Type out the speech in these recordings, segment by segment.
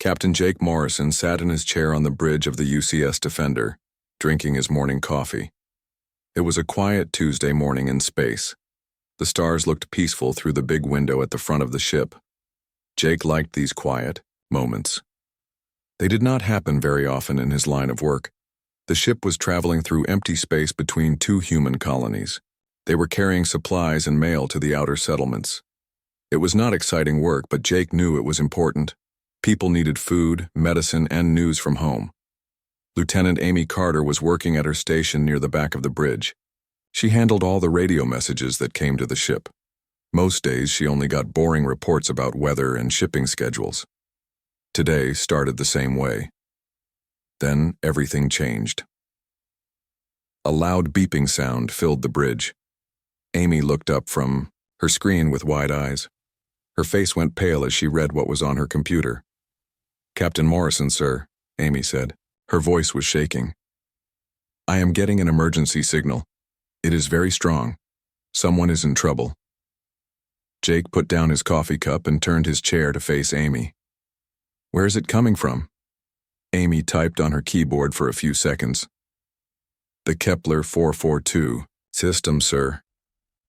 Captain Jake Morrison sat in his chair on the bridge of the UCS Defender, drinking his morning coffee. It was a quiet Tuesday morning in space. The stars looked peaceful through the big window at the front of the ship. Jake liked these quiet moments. They did not happen very often in his line of work. The ship was traveling through empty space between two human colonies. They were carrying supplies and mail to the outer settlements. It was not exciting work, but Jake knew it was important. People needed food, medicine, and news from home. Lieutenant Amy Carter was working at her station near the back of the bridge. She handled all the radio messages that came to the ship. Most days she only got boring reports about weather and shipping schedules. Today started the same way. Then everything changed. A loud beeping sound filled the bridge. Amy looked up from her screen with wide eyes. Her face went pale as she read what was on her computer. "Captain Morrison, sir," Amy said. Her voice was shaking. "I am getting an emergency signal. It is very strong. Someone is in trouble." Jake put down his coffee cup and turned his chair to face Amy. "Where is it coming from?" Amy typed on her keyboard for a few seconds. "The Kepler 442 system, sir.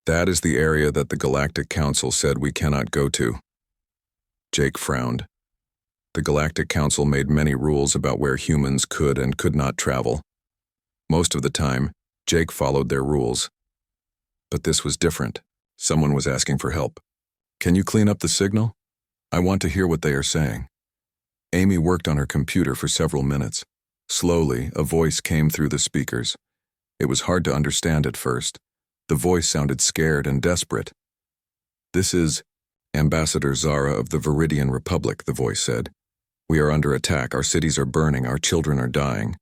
That is the area that the Galactic Council said we cannot go to." Jake frowned. The Galactic Council made many rules about where humans could and could not travel. Most of the time, Jake followed their rules. But this was different. Someone was asking for help. "Can you clean up the signal? I want to hear what they are saying." Amy worked on her computer for several minutes. Slowly, a voice came through the speakers. It was hard to understand at first. The voice sounded scared and desperate. "This is Ambassador Zara of the Viridian Republic," the voice said. "We are under attack. Our cities are burning. Our children are dying.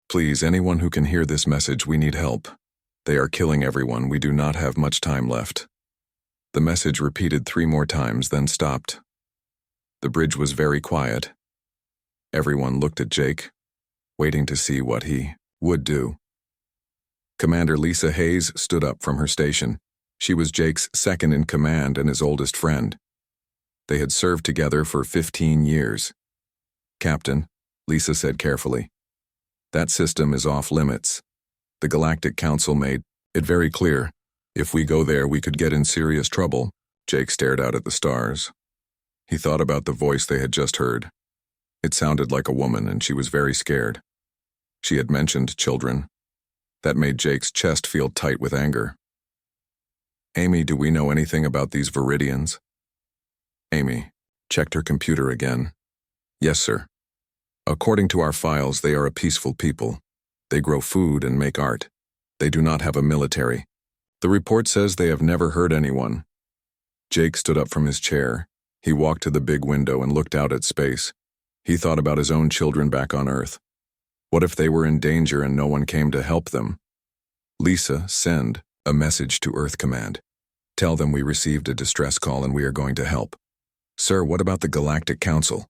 Please, anyone who can hear this message, we need help. They are killing everyone. We do not have much time left." The message repeated 3 more times, then stopped. The bridge was very quiet. Everyone looked at Jake, waiting to see what he would do. Commander Lisa Hayes stood up from her station. She was Jake's second in command and his oldest friend. They had served together for 15 years. "Captain," Lisa said carefully, "that system is off limits. The Galactic Council made it very clear. If we go there, we could get in serious trouble." Jake stared out at the stars. He thought about the voice they had just heard. It sounded like a woman, and she was very scared. She had mentioned children. That made Jake's chest feel tight with anger. "Amy, do we know anything about these Viridians?" Amy checked her computer again. "Yes, sir. According to our files, they are a peaceful people. They grow food and make art. They do not have a military. The report says they have never hurt anyone." Jake stood up from his chair. He walked to the big window and looked out at space. He thought about his own children back on Earth. What if they were in danger and no one came to help them? "Lisa, send a message to Earth Command. Tell them we received a distress call and we are going to help." "Sir, what about the Galactic Council?"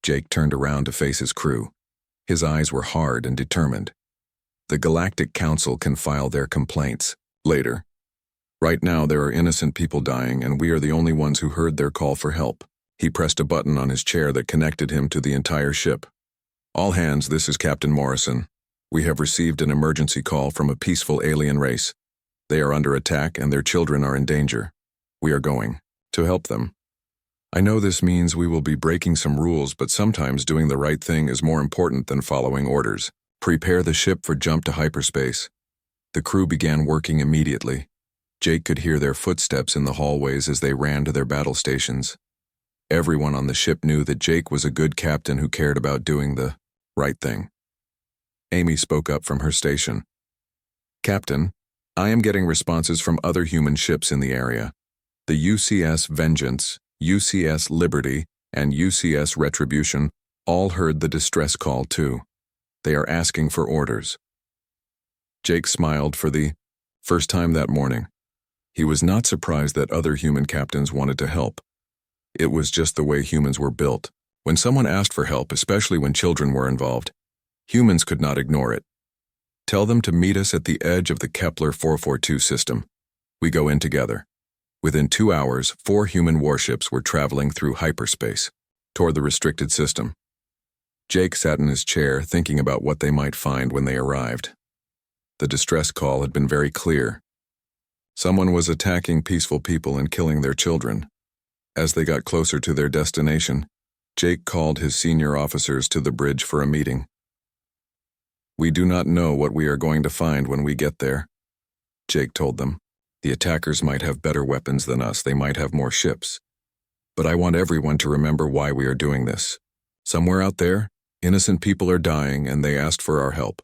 Jake turned around to face his crew. His eyes were hard and determined. "The Galactic Council can file their complaints later. Right now there are innocent people dying, and we are the only ones who heard their call for help." He pressed a button on his chair that connected him to the entire ship. "All hands, this is Captain Morrison. We have received an emergency call from a peaceful alien race. They are under attack and their children are in danger. We are going to help them. I know this means we will be breaking some rules, but sometimes doing the right thing is more important than following orders. Prepare the ship for jump to hyperspace." The crew began working immediately. Jake could hear their footsteps in the hallways as they ran to their battle stations. Everyone on the ship knew that Jake was a good captain who cared about doing the right thing. Amy spoke up from her station. "Captain, I am getting responses from other human ships in the area. The UCS Vengeance, UCS Liberty, and UCS Retribution all heard the distress call too. They are asking for orders." Jake smiled for the first time that morning. He was not surprised that other human captains wanted to help. It was just the way humans were built. When someone asked for help, especially when children were involved, humans could not ignore it. "Tell them to meet us at the edge of the Kepler 442 system. We go in together." Within 2 hours, 4 human warships were traveling through hyperspace. toward the restricted system. Jake sat in his chair thinking about what they might find when they arrived. The distress call had been very clear. Someone was attacking peaceful people and killing their children. As they got closer to their destination, Jake called his senior officers to the bridge for a meeting. "We do not know what we are going to find when we get there," Jake told them. "The attackers might have better weapons than us, they might have more ships. But I want everyone to remember why we are doing this. Somewhere out there, innocent people are dying and they asked for our help."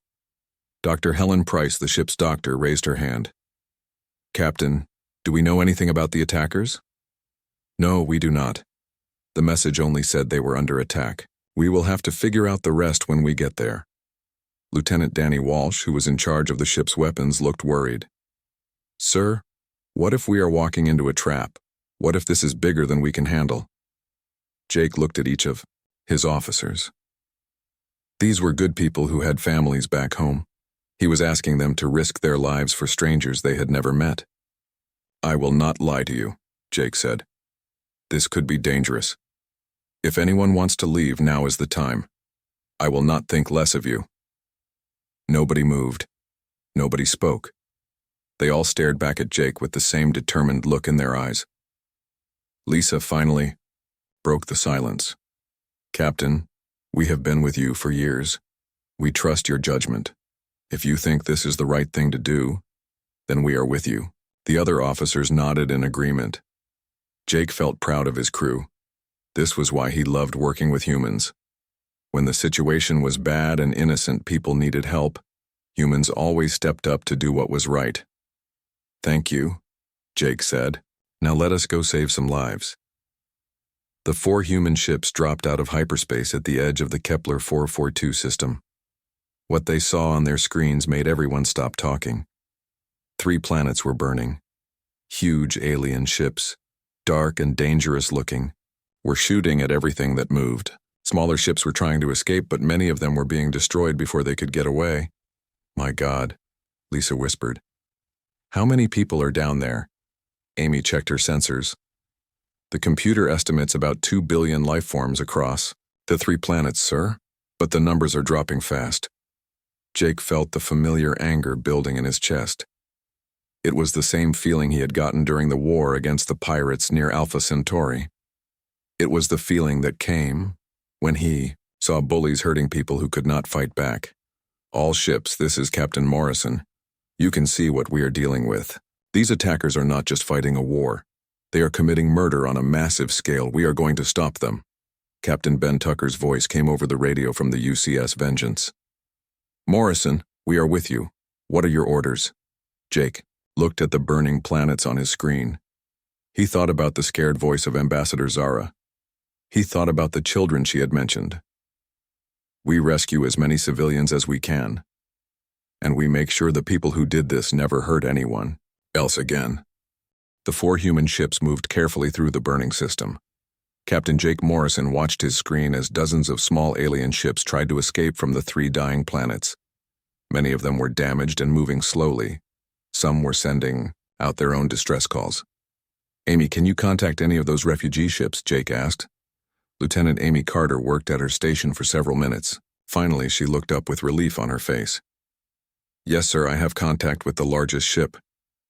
Dr. Helen Price, the ship's doctor, raised her hand. "Captain, do we know anything about the attackers?" "No, we do not. The message only said they were under attack. We will have to figure out the rest when we get there." Lieutenant Danny Walsh, who was in charge of the ship's weapons, looked worried. "Sir, what if we are walking into a trap? What if this is bigger than we can handle?" Jake looked at each of his officers. These were good people who had families back home. He was asking them to risk their lives for strangers they had never met. "I will not lie to you," Jake said. "This could be dangerous. If anyone wants to leave, now is the time. I will not think less of you." Nobody moved. Nobody spoke. They all stared back at Jake with the same determined look in their eyes. Lisa finally broke the silence. "Captain, we have been with you for years. We trust your judgment. If you think this is the right thing to do, then we are with you." The other officers nodded in agreement. Jake felt proud of his crew. This was why he loved working with humans. When the situation was bad and innocent people needed help, humans always stepped up to do what was right. "Thank you," Jake said. "Now let us go save some lives." The 4 human ships dropped out of hyperspace at the edge of the Kepler 442 system. What they saw on their screens made everyone stop talking. 3 planets were burning. Huge alien ships, dark and dangerous looking, were shooting at everything that moved. Smaller ships were trying to escape, but many of them were being destroyed before they could get away. "My God," Lisa whispered. "How many people are down there?" Amy checked her sensors. "The computer estimates about 2 billion life forms across the 3 planets, sir, but the numbers are dropping fast." Jake felt the familiar anger building in his chest. It was the same feeling he had gotten during the war against the pirates near Alpha Centauri. It was the feeling that came when he saw bullies hurting people who could not fight back. "All ships, this is Captain Morrison. You can see what we are dealing with. These attackers are not just fighting a war. They are committing murder on a massive scale. We are going to stop them." Captain Ben Tucker's voice came over the radio from the UCS Vengeance. "Morrison, we are with you. What are your orders?" Jake looked at the burning planets on his screen. He thought about the scared voice of Ambassador Zara. He thought about the children she had mentioned. "We rescue as many civilians as we can. And we make sure the people who did this never hurt anyone else again." The 4 human ships moved carefully through the burning system. Captain Jake Morrison watched his screen as dozens of small alien ships tried to escape from the 3 dying planets. Many of them were damaged and moving slowly. Some were sending out their own distress calls. "Amy, can you contact any of those refugee ships?" Jake asked. Lieutenant Amy Carter worked at her station for several minutes. Finally, she looked up with relief on her face. "Yes, sir, I have contact with the largest ship.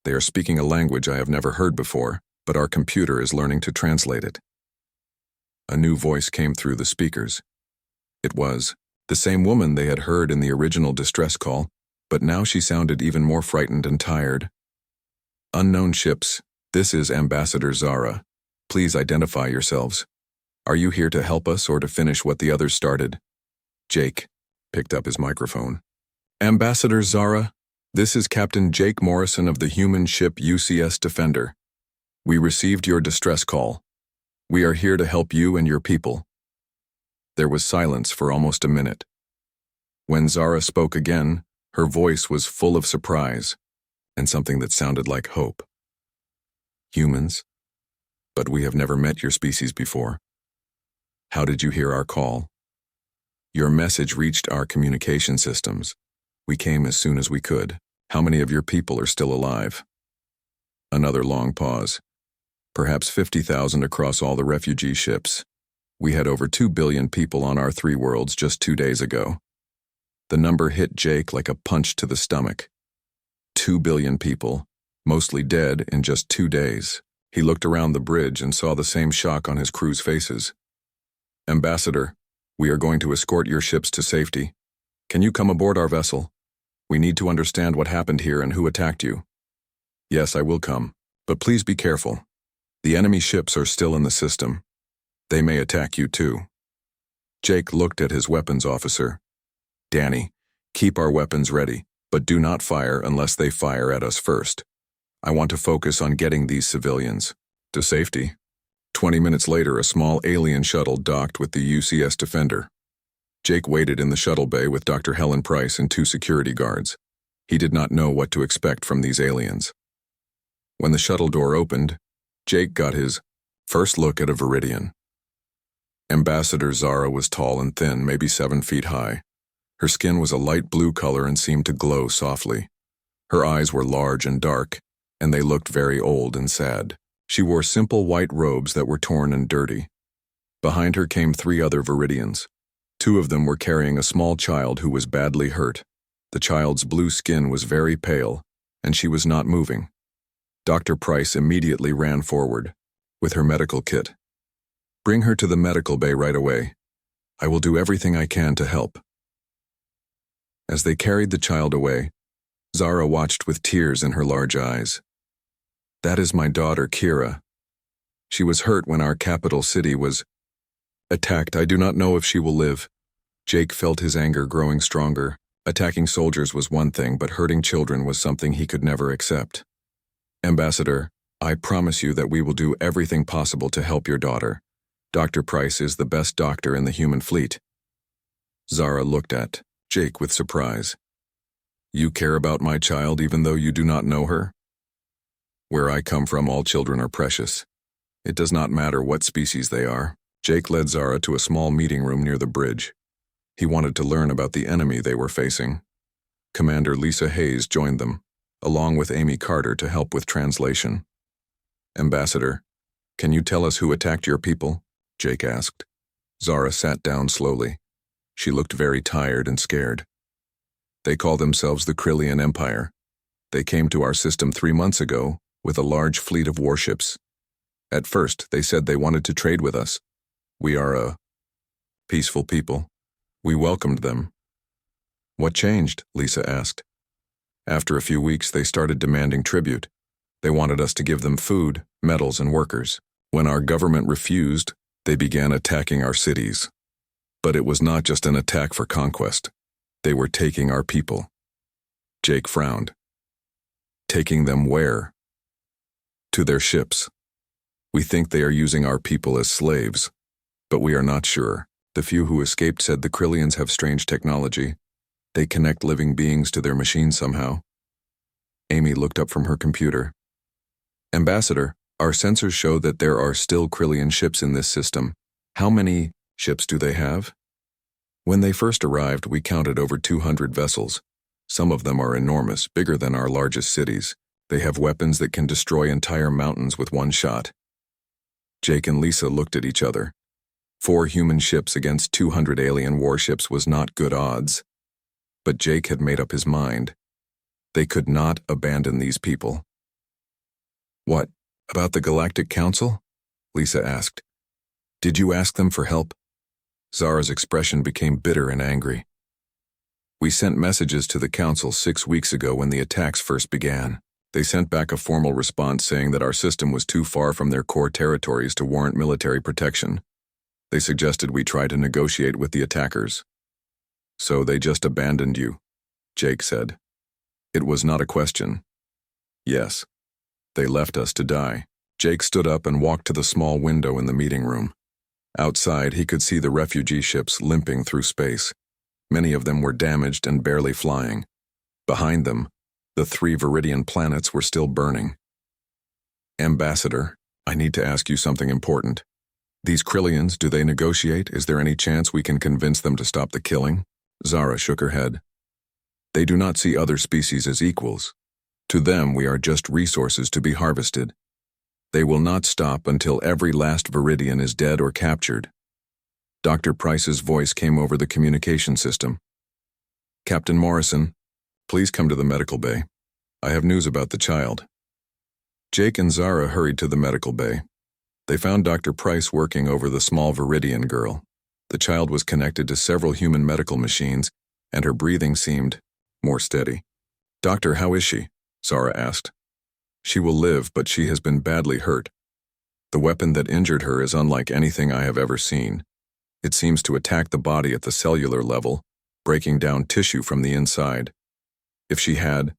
They are speaking a language I have never heard before, but our computer is learning to translate it." A new voice came through the speakers. It was the same woman they had heard in the original distress call, but now she sounded even more frightened and tired. "Unknown ships, this is Ambassador Zara. Please identify yourselves. Are you here to help us or to finish what the others started?" Jake picked up his microphone. "Ambassador Zara, this is Captain Jake Morrison of the human ship UCS Defender. We received your distress call. We are here to help you and your people." There was silence for almost a minute. When Zara spoke again, her voice was full of surprise and something that sounded like hope. "Humans, but we have never met your species before. How did you hear our call? Your message reached our communication systems. We came as soon as we could. How many of your people are still alive?" Another long pause. "Perhaps 50,000 across all the refugee ships. We had over 2 billion people on our 3 worlds just 2 days ago. The number hit Jake like a punch to the stomach. 2 billion people, mostly dead in just 2 days. He looked around the bridge and saw the same shock on his crew's faces. Ambassador, we are going to escort your ships to safety. Can you come aboard our vessel? We need to understand what happened here and who attacked you. Yes, I will come, but please be careful. The enemy ships are still in the system. They may attack you too. Jake looked at his weapons officer. Danny, keep our weapons ready, but do not fire unless they fire at us first. I want to focus on getting these civilians to safety. 20 minutes later, a small alien shuttle docked with the UCS Defender. Jake waited in the shuttle bay with Dr. Helen Price and 2 security guards. He did not know what to expect from these aliens. When the shuttle door opened, Jake got his first look at a Viridian. Ambassador Zara was tall and thin, maybe 7 feet high. Her skin was a light blue color and seemed to glow softly. Her eyes were large and dark, and they looked very old and sad. She wore simple white robes that were torn and dirty. Behind her came 3 other Viridians. 2 of them were carrying a small child who was badly hurt. The child's blue skin was very pale, and she was not moving. Dr. Price immediately ran forward with her medical kit. Bring her to the medical bay right away. I will do everything I can to help. As they carried the child away, Zara watched with tears in her large eyes. That is my daughter, Kira. She was hurt when our capital city was attacked. I do not know if she will live. Jake felt his anger growing stronger. Attacking soldiers was one thing, but hurting children was something he could never accept. Ambassador, I promise you that we will do everything possible to help your daughter. Dr. Price is the best doctor in the human fleet. Zara looked at Jake with surprise. You care about my child even though you do not know her? Where I come from, all children are precious. It does not matter what species they are. Jake led Zara to a small meeting room near the bridge. He wanted to learn about the enemy they were facing. Commander Lisa Hayes joined them, along with Amy Carter to help with translation. Ambassador, can you tell us who attacked your people? Jake asked. Zara sat down slowly. She looked very tired and scared. They call themselves the Krillian Empire. They came to our system 3 months ago with a large fleet of warships. At first, they said they wanted to trade with us. We are a peaceful people. We welcomed them. What changed? Lisa asked. After a few weeks, they started demanding tribute. They wanted us to give them food, metals, and workers. When our government refused, they began attacking our cities. But it was not just an attack for conquest. They were taking our people. Jake frowned. Taking them where? To their ships. We think they are using our people as slaves, but we are not sure. The few who escaped said the Krillians have strange technology. They connect living beings to their machines somehow. Amy looked up from her computer. Ambassador, our sensors show that there are still Krillian ships in this system. How many ships do they have? When they first arrived, we counted over 200 vessels. Some of them are enormous, bigger than our largest cities. They have weapons that can destroy entire mountains with one shot. Jake and Lisa looked at each other. 4 human ships against 200 alien warships was not good odds. But Jake had made up his mind. They could not abandon these people. What, about the Galactic Council? Lisa asked. Did you ask them for help? Zara's expression became bitter and angry. We sent messages to the Council 6 weeks ago when the attacks first began. They sent back a formal response saying that our system was too far from their core territories to warrant military protection. They suggested we try to negotiate with the attackers. So they just abandoned you, Jake said. It was not a question. Yes, they left us to die. Jake stood up and walked to the small window in the meeting room. Outside, he could see the refugee ships limping through space. Many of them were damaged and barely flying. Behind them, the 3 Viridian planets were still burning. Ambassador, I need to ask you something important. These Krillians, do they negotiate? Is there any chance we can convince them to stop the killing? Zara shook her head. They do not see other species as equals. To them, we are just resources to be harvested. They will not stop until every last Viridian is dead or captured. Dr. Price's voice came over the communication system. Captain Morrison, please come to the medical bay. I have news about the child. Jake and Zara hurried to the medical bay. They found Dr. Price working over the small Viridian girl. The child was connected to several human medical machines, and her breathing seemed more steady. Doctor, how is she? Zara asked. She will live, but she has been badly hurt. The weapon that injured her is unlike anything I have ever seen. It seems to attack the body at the cellular level, breaking down tissue from the inside. If she had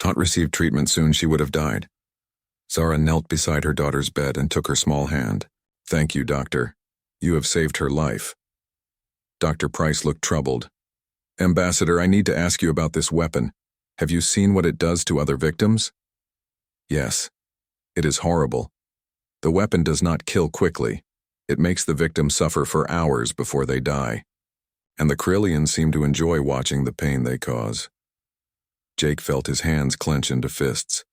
not received treatment soon, she would have died. Zara knelt beside her daughter's bed and took her small hand. Thank you, doctor. You have saved her life. Dr. Price looked troubled. Ambassador, I need to ask you about this weapon. Have you seen what it does to other victims? Yes. It is horrible. The weapon does not kill quickly. It makes the victim suffer for hours before they die. And the Krillians seem to enjoy watching the pain they cause. Jake felt his hands clench into fists.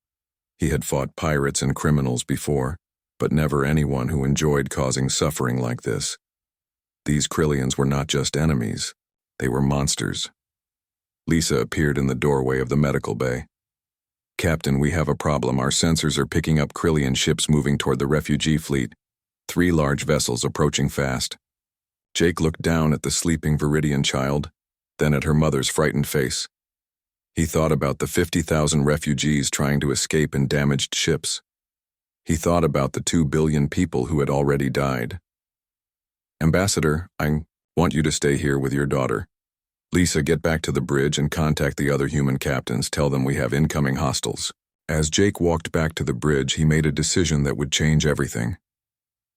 He had fought pirates and criminals before, but never anyone who enjoyed causing suffering like this. These Krillians were not just enemies, they were monsters. Lisa appeared in the doorway of the medical bay. Captain, we have a problem. Our sensors are picking up Krillian ships moving toward the refugee fleet. 3 large vessels approaching fast. Jake looked down at the sleeping Viridian child, then at her mother's frightened face. He thought about the 50,000 refugees trying to escape in damaged ships. He thought about the 2 billion people who had already died. Ambassador, I want you to stay here with your daughter. Lisa, get back to the bridge and contact the other human captains. Tell them we have incoming hostiles. As Jake walked back to the bridge, he made a decision that would change everything.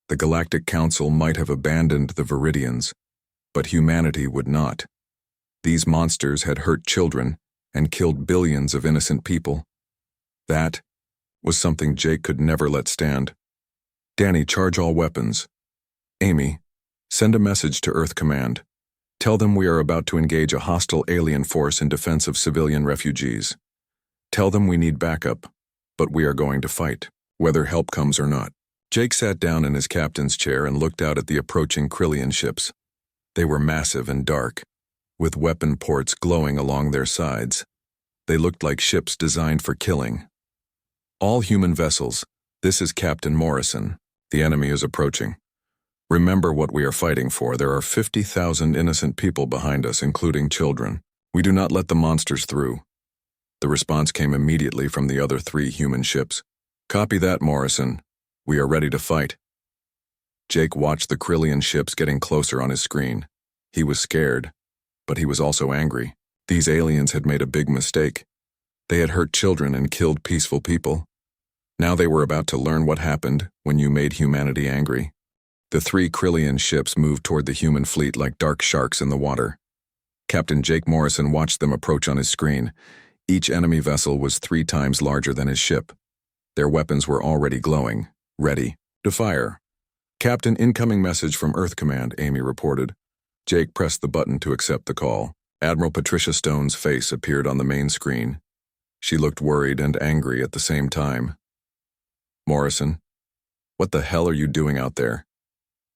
The Galactic Council might have abandoned the Viridians, but humanity would not. These monsters had hurt children and killed billions of innocent people. That was something Jake could never let stand. Danny, charge all weapons. Amy, send a message to Earth Command. Tell them we are about to engage a hostile alien force in defense of civilian refugees. Tell them we need backup, but we are going to fight, whether help comes or not. Jake sat down in his captain's chair and looked out at the approaching Krillian ships. They were massive and dark, with weapon ports glowing along their sides. They looked like ships designed for killing. All human vessels, this is Captain Morrison. The enemy is approaching. Remember what we are fighting for. There are 50,000 innocent people behind us, including children. We do not let the monsters through. The response came immediately from the other 3 human ships. Copy that, Morrison. We are ready to fight. Jake watched the Krillian ships getting closer on his screen. He was scared, but he was also angry. These aliens had made a big mistake. They had hurt children and killed peaceful people. Now they were about to learn what happened when you made humanity angry. The 3 Krillian ships moved toward the human fleet like dark sharks in the water. Captain Jake Morrison watched them approach on his screen. Each enemy vessel was 3 times larger than his ship. Their weapons were already glowing, ready to fire. Captain, incoming message from Earth Command, Amy reported. Jake pressed the button to accept the call. Admiral Patricia Stone's face appeared on the main screen. She looked worried and angry at the same time. Morrison, what the hell are you doing out there?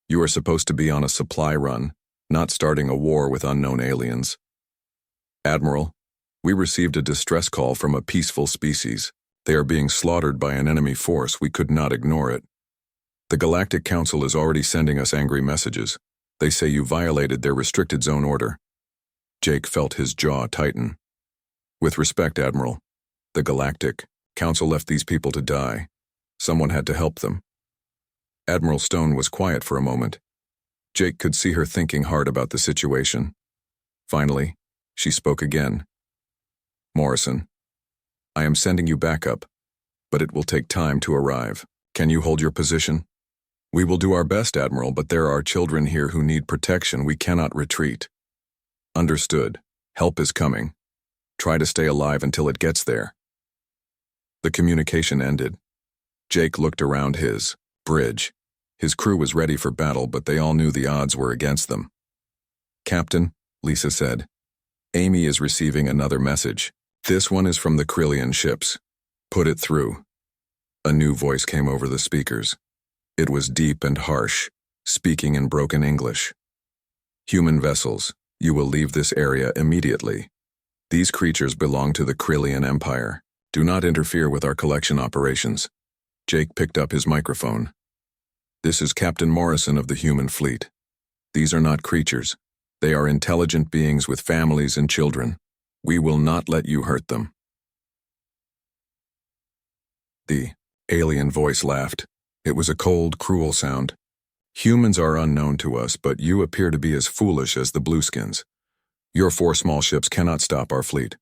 You are supposed to be on a supply run, not starting a war with unknown aliens. Admiral, we received a distress call from a peaceful species. They are being slaughtered by an enemy force. We could not ignore it. The Galactic Council is already sending us angry messages. They say you violated their restricted zone order. Jake felt his jaw tighten. With respect, Admiral, the Galactic Council left these people to die. Someone had to help them. Admiral Stone was quiet for a moment. Jake could see her thinking hard about the situation. Finally, she spoke again. Morrison, I am sending you backup, but it will take time to arrive. Can you hold your position? We will do our best, Admiral, but there are children here who need protection. We cannot retreat. Understood. Help is coming. Try to stay alive until it gets there. The communication ended. Jake looked around his bridge. His crew was ready for battle, but they all knew the odds were against them. Captain, Lisa said, Amy is receiving another message. This one is from the Krillian ships. Put it through. A new voice came over the speakers. It was deep and harsh, speaking in broken English. Human vessels, you will leave this area immediately. These creatures belong to the Krillian Empire. Do not interfere with our collection operations. Jake picked up his microphone. This is Captain Morrison of the human fleet. These are not creatures. They are intelligent beings with families and children. We will not let you hurt them. The alien voice laughed. It was a cold, cruel sound. Humans are unknown to us, but you appear to be as foolish as the Blueskins. Your 4 small ships cannot stop our fleet.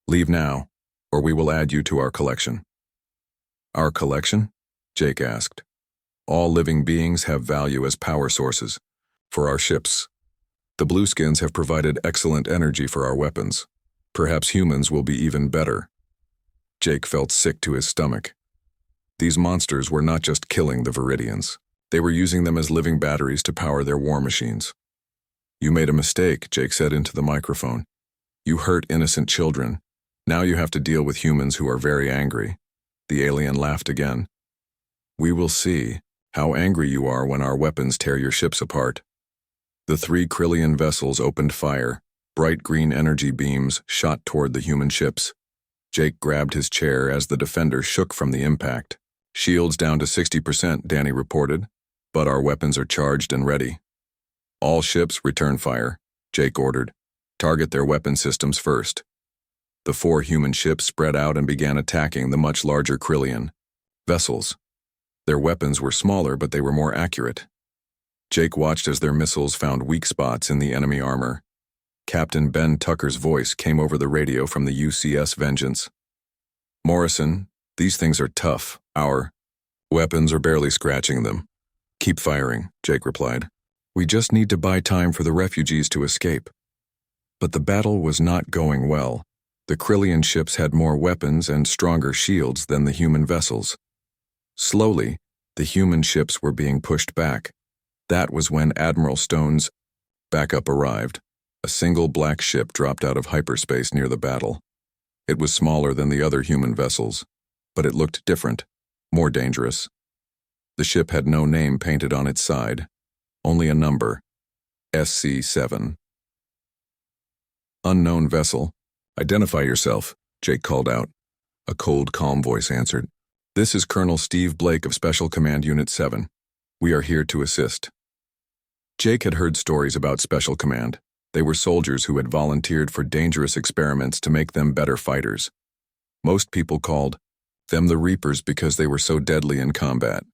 Leave now, or we will add you to our collection. Our collection? Jake asked. All living beings have value as power sources. For our ships, the Blueskins have provided excellent energy for our weapons. Perhaps humans will be even better. Jake felt sick to his stomach. These monsters were not just killing the Viridians. They were using them as living batteries to power their war machines. You made a mistake, Jake said into the microphone. You hurt innocent children. Now you have to deal with humans who are very angry. The alien laughed again. We will see how angry you are when our weapons tear your ships apart. The 3 Krillian vessels opened fire. Bright green energy beams shot toward the human ships. Jake grabbed his chair as the defender shook from the impact. Shields down to 60%, Danny reported, but our weapons are charged and ready. All ships return fire, Jake ordered. Target their weapon systems first. The 4 human ships spread out and began attacking the much larger Krillian vessels. Their weapons were smaller, but they were more accurate. Jake watched as their missiles found weak spots in the enemy armor. Captain Ben Tucker's voice came over the radio from the UCS Vengeance. Morrison, these things are tough. Our weapons are barely scratching them. Keep firing, Jake replied. We just need to buy time for the refugees to escape. But the battle was not going well. The Krillian ships had more weapons and stronger shields than the human vessels. Slowly, the human ships were being pushed back. That was when Admiral Stone's backup arrived. A single black ship dropped out of hyperspace near the battle. It was smaller than the other human vessels, but it looked different, more dangerous. The ship had no name painted on its side, only a number, SC-7. Unknown vessel. Identify yourself, Jake called out. A cold, calm voice answered. This is Colonel Steve Blake of Special Command Unit 7. We are here to assist. Jake had heard stories about Special Command. They were soldiers who had volunteered for dangerous experiments to make them better fighters. Most people called them the Reapers because they were so deadly in combat.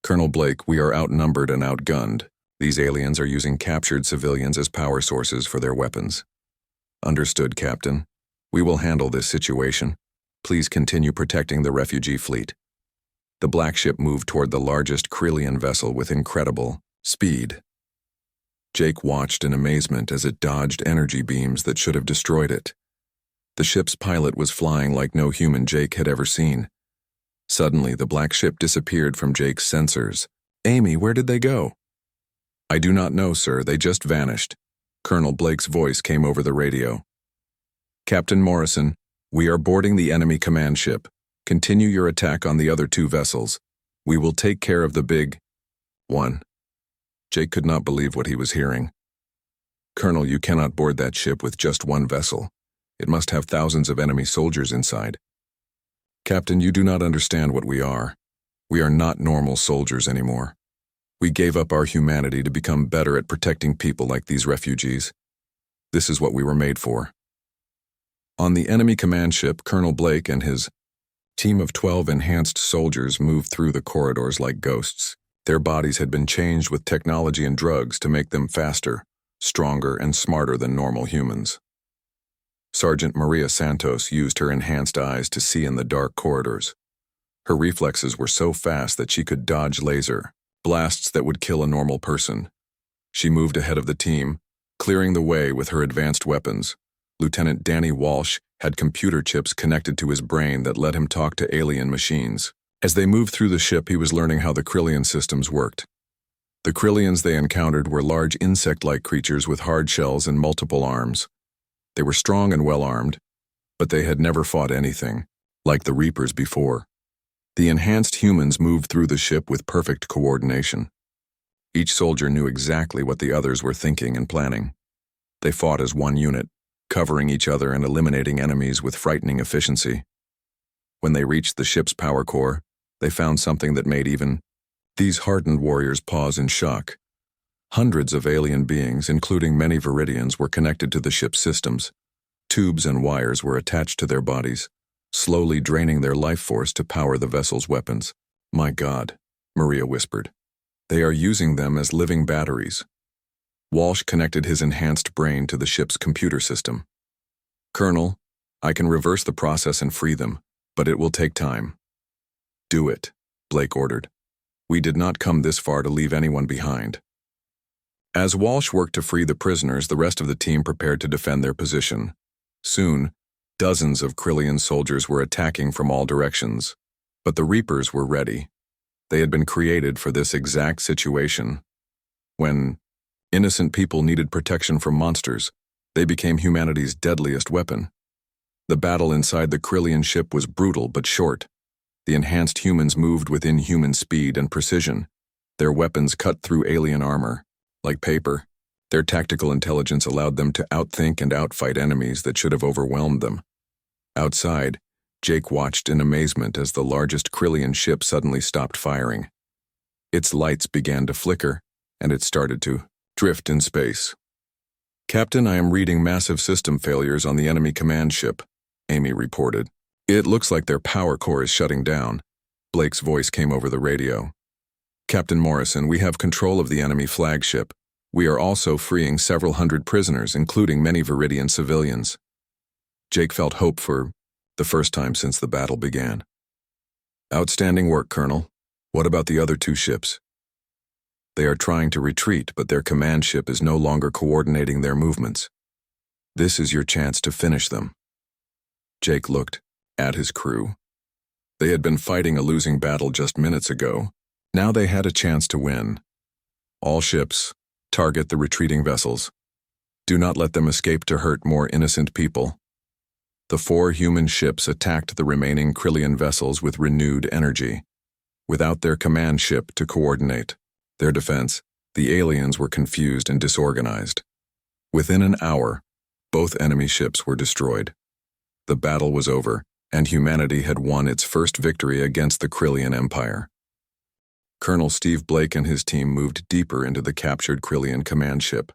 Colonel Blake, we are outnumbered and outgunned. These aliens are using captured civilians as power sources for their weapons. Understood, Captain. We will handle this situation. Please continue protecting the refugee fleet. The black ship moved toward the largest Krillian vessel with incredible speed. Jake watched in amazement as it dodged energy beams that should have destroyed it. The ship's pilot was flying like no human Jake had ever seen. Suddenly, the black ship disappeared from Jake's sensors. Amy, where did they go? I do not know, sir. They just vanished. Colonel Blake's voice came over the radio. Captain Morrison, we are boarding the enemy command ship. Continue your attack on the other 2 vessels. We will take care of the big one. Jake could not believe what he was hearing. Colonel, you cannot board that ship with just 1 vessel. It must have thousands of enemy soldiers inside. Captain, you do not understand what we are. We are not normal soldiers anymore. We gave up our humanity to become better at protecting people like these refugees. This is what we were made for. On the enemy command ship, Colonel Blake and his team of 12 enhanced soldiers moved through the corridors like ghosts. Their bodies had been changed with technology and drugs to make them faster, stronger, and smarter than normal humans. Sergeant Maria Santos used her enhanced eyes to see in the dark corridors. Her reflexes were so fast that she could dodge laser blasts that would kill a normal person. She moved ahead of the team, clearing the way with her advanced weapons. Lieutenant Danny Walsh had computer chips connected to his brain that let him talk to alien machines. As they moved through the ship, he was learning how the Krillian systems worked. The Krillians they encountered were large insect-like creatures with hard shells and multiple arms. They were strong and well-armed, but they had never fought anything like the Reapers before. The enhanced humans moved through the ship with perfect coordination. Each soldier knew exactly what the others were thinking and planning. They fought as one unit, covering each other and eliminating enemies with frightening efficiency. When they reached the ship's power core, they found something that made even these hardened warriors pause in shock. Hundreds of alien beings, including many Viridians, were connected to the ship's systems. Tubes and wires were attached to their bodies, slowly draining their life force to power the vessel's weapons. "My God," Maria whispered. "They are using them as living batteries." Walsh connected his enhanced brain to the ship's computer system. "Colonel, I can reverse the process and free them, but it will take time." "Do it," Blake ordered. "We did not come this far to leave anyone behind." As Walsh worked to free the prisoners, the rest of the team prepared to defend their position. Soon, dozens of Krillian soldiers were attacking from all directions. But the Reapers were ready. They had been created for this exact situation. When innocent people needed protection from monsters, they became humanity's deadliest weapon. The battle inside the Krillian ship was brutal but short. The enhanced humans moved with inhuman speed and precision. Their weapons cut through alien armor. Like paper, their tactical intelligence allowed them to outthink and outfight enemies that should have overwhelmed them. Outside, Jake watched in amazement as the largest Krillian ship suddenly stopped firing. Its lights began to flicker, and it started to drift in space. "Captain, I am reading massive system failures on the enemy command ship," Amy reported. "It looks like their power core is shutting down." Blake's voice came over the radio. "Captain Morrison, we have control of the enemy flagship. We are also freeing several hundred prisoners, including many Viridian civilians." Jake felt hope for the first time since the battle began. "Outstanding work, Colonel. What about the other two ships?" "They are trying to retreat, but their command ship is no longer coordinating their movements. This is your chance to finish them." Jake looked at his crew. They had been fighting a losing battle just minutes ago. Now they had a chance to win. "All ships, target the retreating vessels. Do not let them escape to hurt more innocent people." The 4 human ships attacked the remaining Krillian vessels with renewed energy. Without their command ship to coordinate their defense, the aliens were confused and disorganized. Within an hour, both enemy ships were destroyed. The battle was over, and humanity had won its first victory against the Krillian Empire. Colonel Steve Blake and his team moved deeper into the captured Krillian command ship.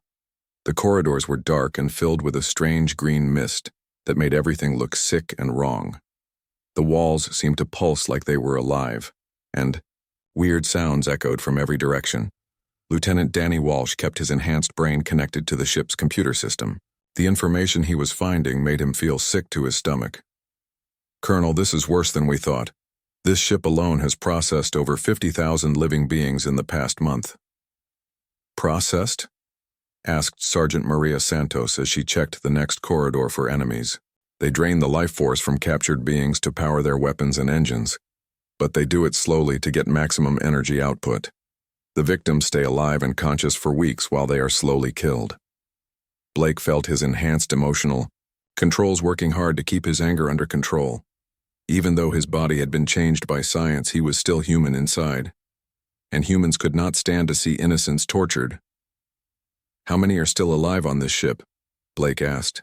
The corridors were dark and filled with a strange green mist that made everything look sick and wrong. The walls seemed to pulse like they were alive, and weird sounds echoed from every direction. Lieutenant Danny Walsh kept his enhanced brain connected to the ship's computer system. The information he was finding made him feel sick to his stomach. "Colonel, this is worse than we thought. This ship alone has processed over 50,000 living beings in the past month." "Processed?" asked Sergeant Maria Santos as she checked the next corridor for enemies. "They drain the life force from captured beings to power their weapons and engines, but they do it slowly to get maximum energy output. The victims stay alive and conscious for weeks while they are slowly killed." Blake felt his enhanced emotional controls working hard to keep his anger under control. Even though his body had been changed by science, he was still human inside. And humans could not stand to see innocents tortured. "How many are still alive on this ship?" Blake asked.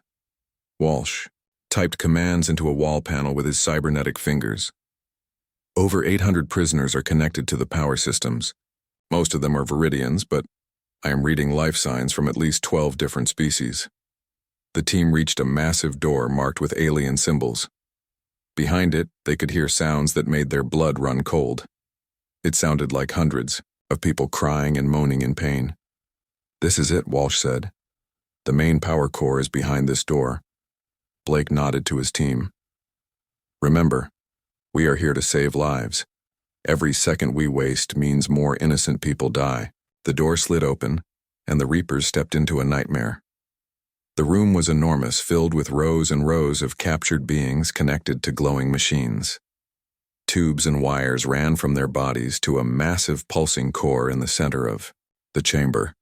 Walsh typed commands into a wall panel with his cybernetic fingers. "Over 800 prisoners are connected to the power systems. Most of them are Viridians, but I am reading life signs from at least 12 different species." The team reached a massive door marked with alien symbols. Behind it, they could hear sounds that made their blood run cold. It sounded like hundreds of people crying and moaning in pain. "This is it," Walsh said. "The main power core is behind this door." Blake nodded to his team. "Remember, we are here to save lives. Every second we waste means more innocent people die." The door slid open, and the Reapers stepped into a nightmare. The room was enormous, filled with rows and rows of captured beings connected to glowing machines. Tubes and wires ran from their bodies to a massive pulsing core in the center of the chamber.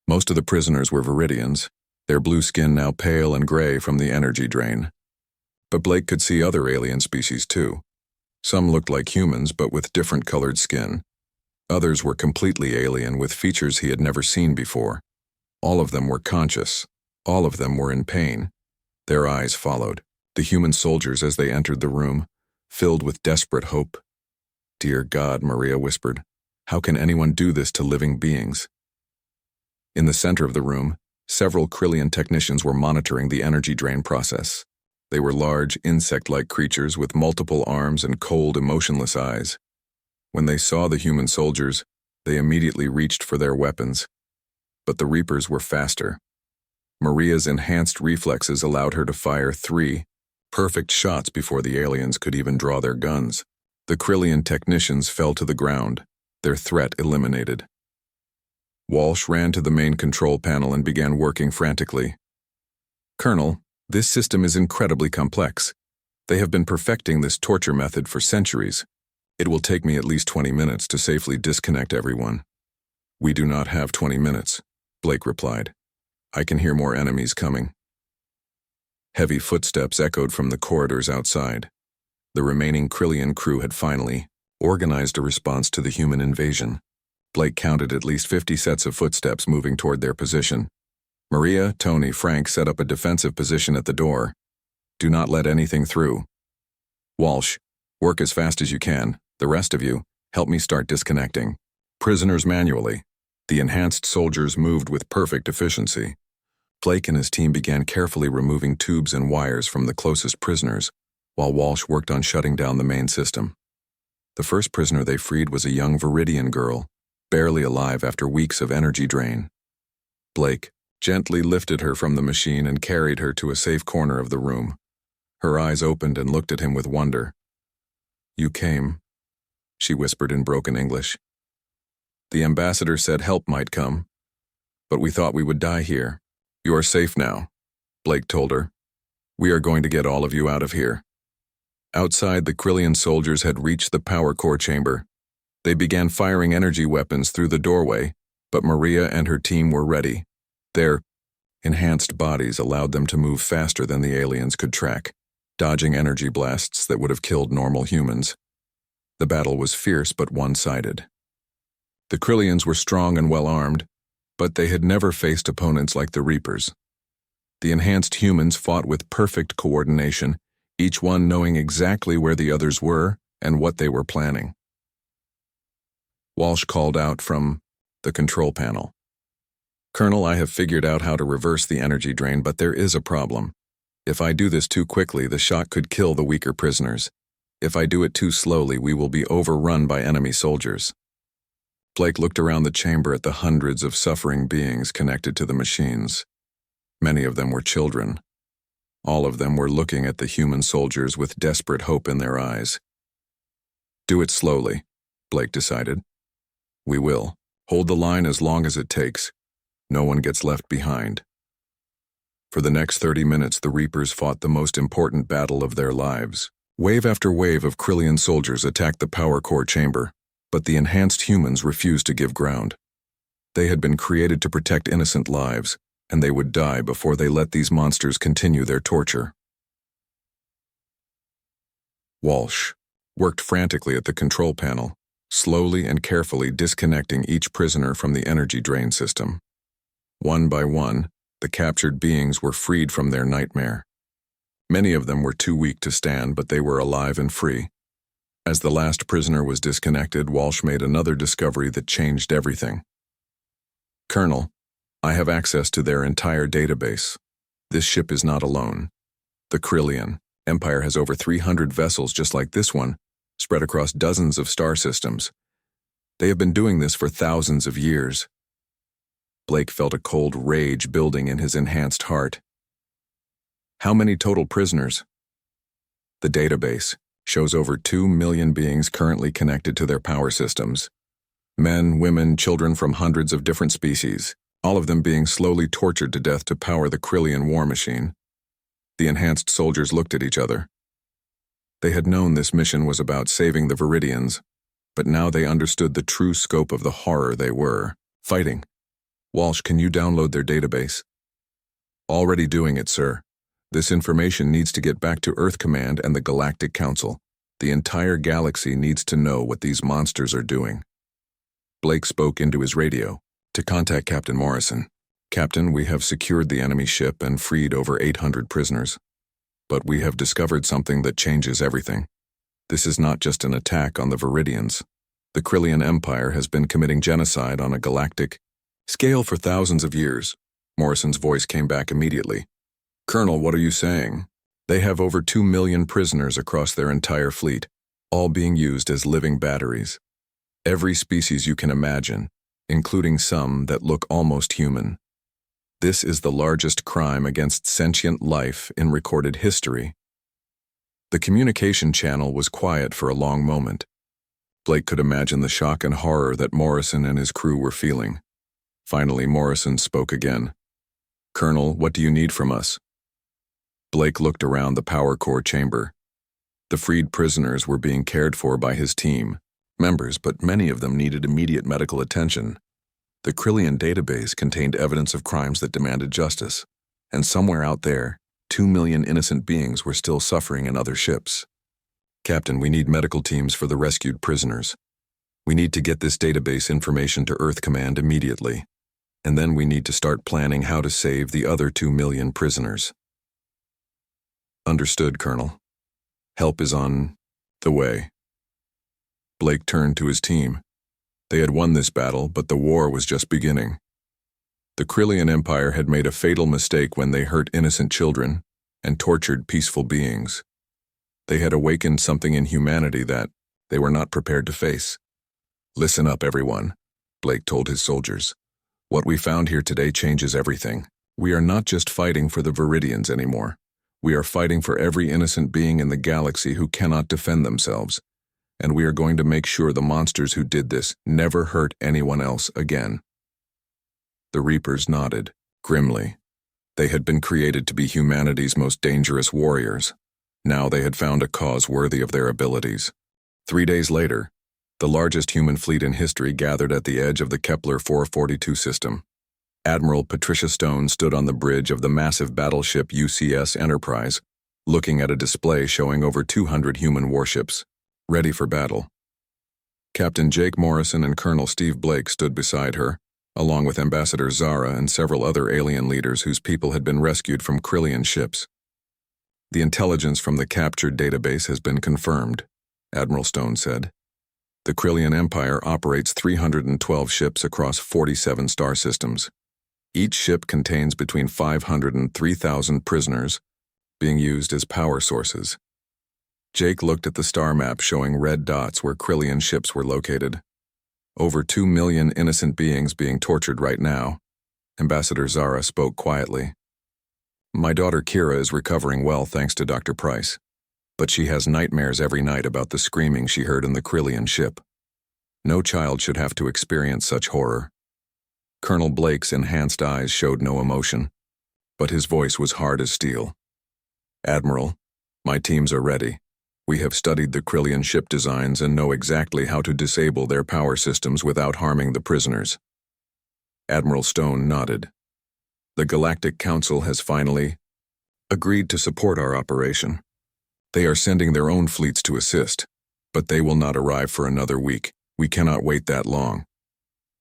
Most of the prisoners were Viridians, their blue skin now pale and gray from the energy drain. But Blake could see other alien species too. Some looked like humans, but with different colored skin. Others were completely alien with features he had never seen before. All of them were conscious. All of them were in pain. Their eyes followed the human soldiers as they entered the room, filled with desperate hope. "Dear God," Maria whispered, "how can anyone do this to living beings?" In the center of the room, several Krillian technicians were monitoring the energy drain process. They were large, insect-like creatures with multiple arms and cold, emotionless eyes. When they saw the human soldiers, they immediately reached for their weapons. But the Reapers were faster. Maria's enhanced reflexes allowed her to fire 3 perfect shots before the aliens could even draw their guns. The Krillian technicians fell to the ground, their threat eliminated. Walsh ran to the main control panel and began working frantically. "Colonel, this system is incredibly complex. They have been perfecting this torture method for centuries. It will take me at least 20 minutes to safely disconnect everyone." "We do not have 20 minutes," Blake replied. "I can hear more enemies coming." Heavy footsteps echoed from the corridors outside. The remaining Krillian crew had finally organized a response to the human invasion. Blake counted at least 50 sets of footsteps moving toward their position. Maria, Tony, Frank set up a defensive position at the door. "Do not let anything through." "Walsh, work as fast as you can. The rest of you, help me start disconnecting prisoners manually." The enhanced soldiers moved with perfect efficiency. Blake and his team began carefully removing tubes and wires from the closest prisoners, while Walsh worked on shutting down the main system. The first prisoner they freed was a young Viridian girl, barely alive after weeks of energy drain. Blake gently lifted her from the machine and carried her to a safe corner of the room. Her eyes opened and looked at him with wonder. "You came," she whispered in broken English. "The ambassador said help might come, but we thought we would die here." "You are safe now," Blake told her. "We are going to get all of you out of here." Outside, the Krillian soldiers had reached the power core chamber. They began firing energy weapons through the doorway, but Maria and her team were ready. Their enhanced bodies allowed them to move faster than the aliens could track, dodging energy blasts that would have killed normal humans. The battle was fierce but one-sided. The Krillians were strong and well-armed, but they had never faced opponents like the Reapers. The enhanced humans fought with perfect coordination, each one knowing exactly where the others were and what they were planning. Walsh called out from the control panel. "Colonel, I have figured out how to reverse the energy drain, but there is a problem. If I do this too quickly, the shock could kill the weaker prisoners. If I do it too slowly, we will be overrun by enemy soldiers." Blake looked around the chamber at the hundreds of suffering beings connected to the machines. Many of them were children. All of them were looking at the human soldiers with desperate hope in their eyes. "Do it slowly," Blake decided. "We will. Hold the line as long as it takes. No one gets left behind." For the next 30 minutes, the Reapers fought the most important battle of their lives. Wave after wave of Krillian soldiers attacked the power core chamber, but the enhanced humans refused to give ground. They had been created to protect innocent lives, and they would die before they let these monsters continue their torture. Walsh worked frantically at the control panel, slowly and carefully disconnecting each prisoner from the energy drain system. One by one, the captured beings were freed from their nightmare. Many of them were too weak to stand, but they were alive and free. As the last prisoner was disconnected, Walsh made another discovery that changed everything. "Colonel, I have access to their entire database. This ship is not alone. The Krillian Empire has over 300 vessels just like this one, spread across dozens of star systems. They have been doing this for thousands of years." Blake felt a cold rage building in his enhanced heart. "How many total prisoners?" "The database shows over 2 million beings currently connected to their power systems. Men, women, children from hundreds of different species, all of them being slowly tortured to death to power the Krillian war machine." The enhanced soldiers looked at each other. They had known this mission was about saving the Viridians, but now they understood the true scope of the horror they were fighting. "Walsh, can you download their database?" "Already doing it, sir. This information needs to get back to Earth Command and the Galactic Council. The entire galaxy needs to know what these monsters are doing." Blake spoke into his radio to contact Captain Morrison. Captain, we have secured the enemy ship and freed over 800 prisoners. But we have discovered something that changes everything. This is not just an attack on the Viridians. The Krillian Empire has been committing genocide on a galactic scale for thousands of years. Morrison's voice came back immediately. Colonel, what are you saying? They have over 2 million prisoners across their entire fleet, all being used as living batteries. Every species you can imagine, including some that look almost human. This is the largest crime against sentient life in recorded history. The communication channel was quiet for a long moment. Blake could imagine the shock and horror that Morrison and his crew were feeling. Finally, Morrison spoke again. Colonel, what do you need from us? Blake looked around the power core chamber. The freed prisoners were being cared for by his team members, but many of them needed immediate medical attention. The Krillian database contained evidence of crimes that demanded justice, and somewhere out there, 2 million innocent beings were still suffering in other ships. Captain, we need medical teams for the rescued prisoners. We need to get this database information to Earth Command immediately, and then we need to start planning how to save the other 2 million prisoners. Understood, Colonel. Help is on the way. Blake turned to his team. They had won this battle, but the war was just beginning. The Krillian Empire had made a fatal mistake when they hurt innocent children and tortured peaceful beings. They had awakened something in humanity that they were not prepared to face. Listen up, everyone, Blake told his soldiers. What we found here today changes everything. We are not just fighting for the Viridians anymore. We are fighting for every innocent being in the galaxy who cannot defend themselves. And we are going to make sure the monsters who did this never hurt anyone else again. The Reapers nodded, grimly. They had been created to be humanity's most dangerous warriors. Now they had found a cause worthy of their abilities. 3 days later, the largest human fleet in history gathered at the edge of the Kepler 442 system. Admiral Patricia Stone stood on the bridge of the massive battleship UCS Enterprise, looking at a display showing over 200 human warships, ready for battle. Captain Jake Morrison and Colonel Steve Blake stood beside her, along with Ambassador Zara and several other alien leaders whose people had been rescued from Krillian ships. The intelligence from the captured database has been confirmed, Admiral Stone said. The Krillian Empire operates 312 ships across 47 star systems. Each ship contains between 500 and 3,000 prisoners, being used as power sources. Jake looked at the star map showing red dots where Krillian ships were located. Over 2 million innocent beings being tortured right now. Ambassador Zara spoke quietly. My daughter Kira is recovering well thanks to Dr. Price, but she has nightmares every night about the screaming she heard in the Krillian ship. No child should have to experience such horror. Colonel Blake's enhanced eyes showed no emotion, but his voice was hard as steel. Admiral, my teams are ready. We have studied the Krillian ship designs and know exactly how to disable their power systems without harming the prisoners. Admiral Stone nodded. The Galactic Council has finally agreed to support our operation. They are sending their own fleets to assist, but they will not arrive for another week. We cannot wait that long.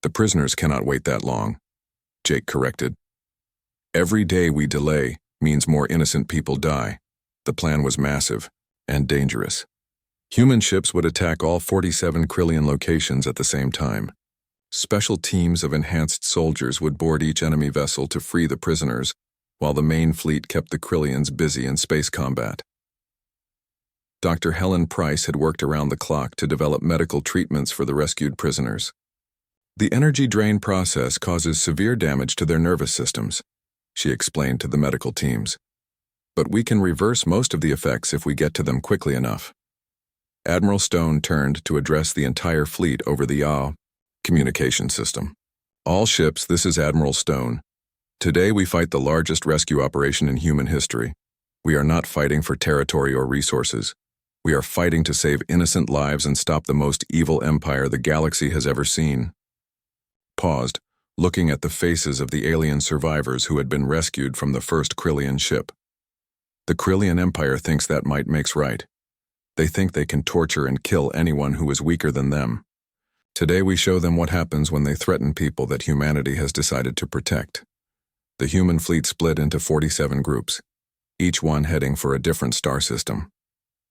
The prisoners cannot wait that long, Jake corrected. Every day we delay means more innocent people die. The plan was massive and dangerous. Human ships would attack all 47 Krillian locations at the same time. Special teams of enhanced soldiers would board each enemy vessel to free the prisoners, while the main fleet kept the Krillians busy in space combat. Dr. Helen Price had worked around the clock to develop medical treatments for the rescued prisoners. The energy drain process causes severe damage to their nervous systems, she explained to the medical teams. But we can reverse most of the effects if we get to them quickly enough. Admiral Stone turned to address the entire fleet over the Awoke communication system. All ships, this is Admiral Stone. Today we fight the largest rescue operation in human history. We are not fighting for territory or resources. We are fighting to save innocent lives and stop the most evil empire the galaxy has ever seen. Paused, looking at the faces of the alien survivors who had been rescued from the first Krillian ship. The Krillian Empire thinks that might makes right. They think they can torture and kill anyone who is weaker than them. Today we show them what happens when they threaten people that humanity has decided to protect. The human fleet split into 47 groups, each one heading for a different star system.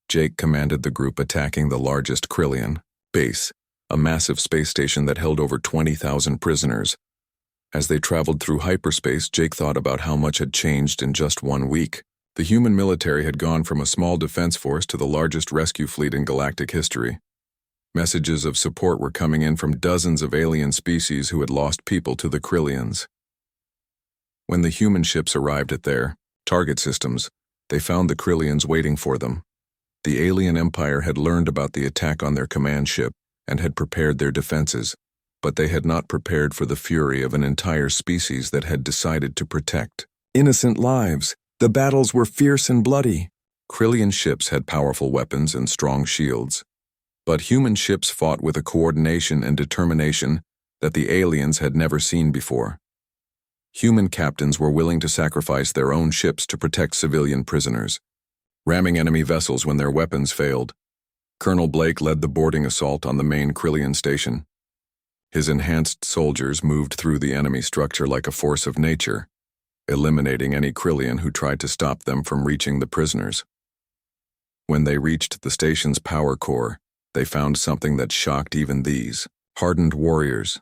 Jake commanded the group attacking the largest Krillian base, a massive space station that held over 20,000 prisoners. As they traveled through hyperspace, Jake thought about how much had changed in just 1 week. The human military had gone from a small defense force to the largest rescue fleet in galactic history. Messages of support were coming in from dozens of alien species who had lost people to the Krillians. When the human ships arrived at their target systems, they found the Krillians waiting for them. The alien empire had learned about the attack on their command ship and had prepared their defenses, but they had not prepared for the fury of an entire species that had decided to protect innocent lives. The battles were fierce and bloody. Krillian ships had powerful weapons and strong shields, but human ships fought with a coordination and determination that the aliens had never seen before. Human captains were willing to sacrifice their own ships to protect civilian prisoners, ramming enemy vessels when their weapons failed. Colonel Blake led the boarding assault on the main Krillian station. His enhanced soldiers moved through the enemy structure like a force of nature, eliminating any Krillian who tried to stop them from reaching the prisoners. When they reached the station's power core, they found something that shocked even these hardened warriors.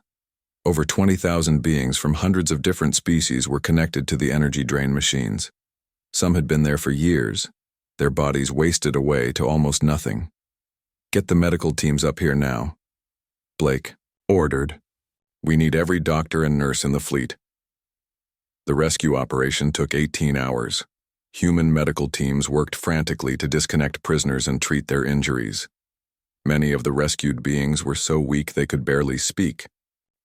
Over 20,000 beings from hundreds of different species were connected to the energy drain machines. Some had been there for years, their bodies wasted away to almost nothing. "Get the medical teams up here now," Blake ordered. "We need every doctor and nurse in the fleet." The rescue operation took 18 hours. Human medical teams worked frantically to disconnect prisoners and treat their injuries. Many of the rescued beings were so weak they could barely speak,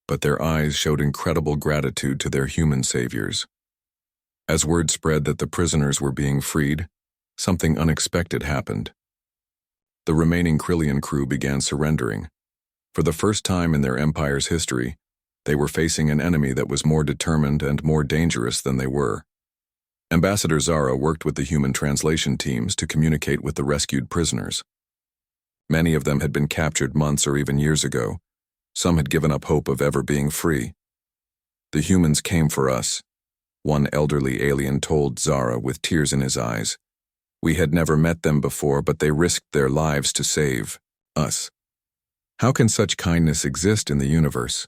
but their eyes showed incredible gratitude to their human saviors. As word spread that the prisoners were being freed, something unexpected happened. The remaining Krillian crew began surrendering. For the first time in their empire's history, they were facing an enemy that was more determined and more dangerous than they were. Ambassador Zara worked with the human translation teams to communicate with the rescued prisoners. Many of them had been captured months or even years ago. Some had given up hope of ever being free. "The humans came for us," one elderly alien told Zara with tears in his eyes. "We had never met them before, but they risked their lives to save us." How can such kindness exist in the universe?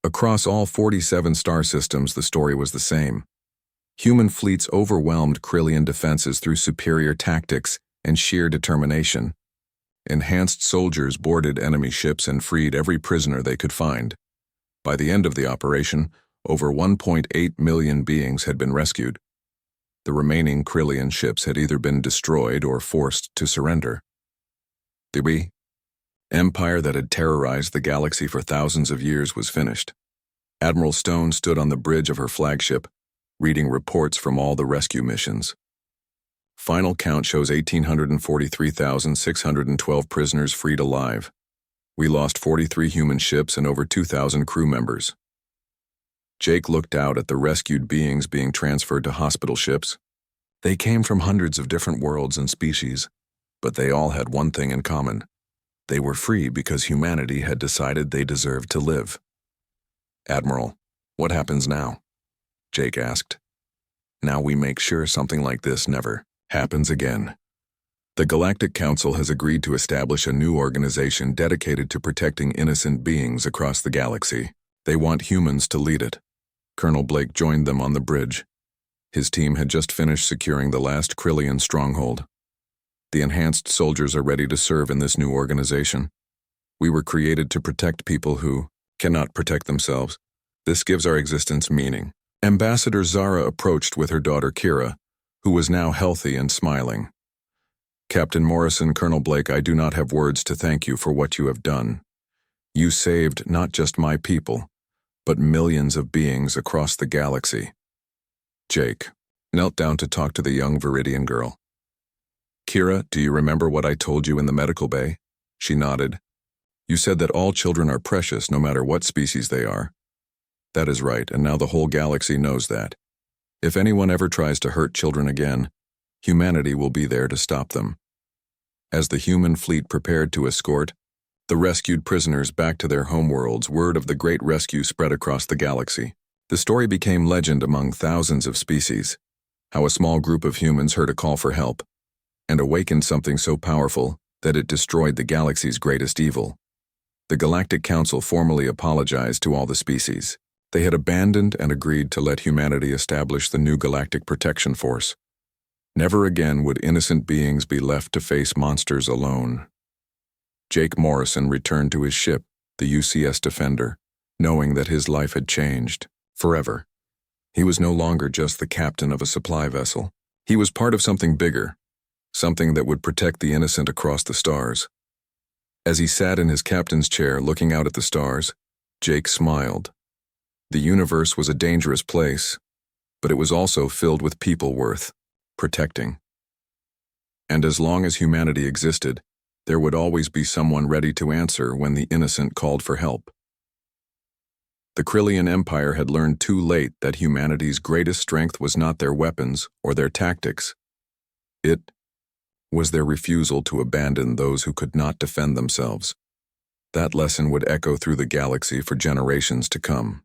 Across all 47 star systems, the story was the same. Human fleets overwhelmed Krillian defenses through superior tactics and sheer determination. Enhanced soldiers boarded enemy ships and freed every prisoner they could find. By the end of the operation, over 1.8 million beings had been rescued. The remaining Krillian ships had either been destroyed or forced to surrender. The empire that had terrorized the galaxy for thousands of years was finished. Admiral Stone stood on the bridge of her flagship, reading reports from all the rescue missions. Final count shows 1,843,612 prisoners freed alive. We lost 43 human ships and over 2,000 crew members. Jake looked out at the rescued beings being transferred to hospital ships. They came from hundreds of different worlds and species, but they all had one thing in common. They were free because humanity had decided they deserved to live. "Admiral, what happens now?" Jake asked. "Now we make sure something like this never happens again. The Galactic Council has agreed to establish a new organization dedicated to protecting innocent beings across the galaxy. They want humans to lead it." Colonel Blake joined them on the bridge. His team had just finished securing the last Krillian stronghold. "The enhanced soldiers are ready to serve in this new organization. We were created to protect people who cannot protect themselves. This gives our existence meaning." Ambassador Zara approached with her daughter Kira, who was now healthy and smiling. "Captain Morrison, Colonel Blake, I do not have words to thank you for what you have done. You saved not just my people, but millions of beings across the galaxy." Jake knelt down to talk to the young Viridian girl. "Kira, do you remember what I told you in the medical bay?" She nodded. "You said that all children are precious no matter what species they are." "That is right, and now the whole galaxy knows that. If anyone ever tries to hurt children again, humanity will be there to stop them." As the human fleet prepared to escort the rescued prisoners back to their homeworlds, word of the great rescue spread across the galaxy. The story became legend among thousands of species, how a small group of humans heard a call for help and awakened something so powerful that it destroyed the galaxy's greatest evil. The Galactic Council formally apologized to all the species. They had abandoned and agreed to let humanity establish the new Galactic Protection Force. Never again would innocent beings be left to face monsters alone. Jake Morrison returned to his ship, the UCS Defender, knowing that his life had changed forever. He was no longer just the captain of a supply vessel. He was part of something bigger, something that would protect the innocent across the stars. As he sat in his captain's chair looking out at the stars, Jake smiled. The universe was a dangerous place, but it was also filled with people worth protecting. And as long as humanity existed, there would always be someone ready to answer when the innocent called for help. The Krillian Empire had learned too late that humanity's greatest strength was not their weapons or their tactics. It was their refusal to abandon those who could not defend themselves. That lesson would echo through the galaxy for generations to come.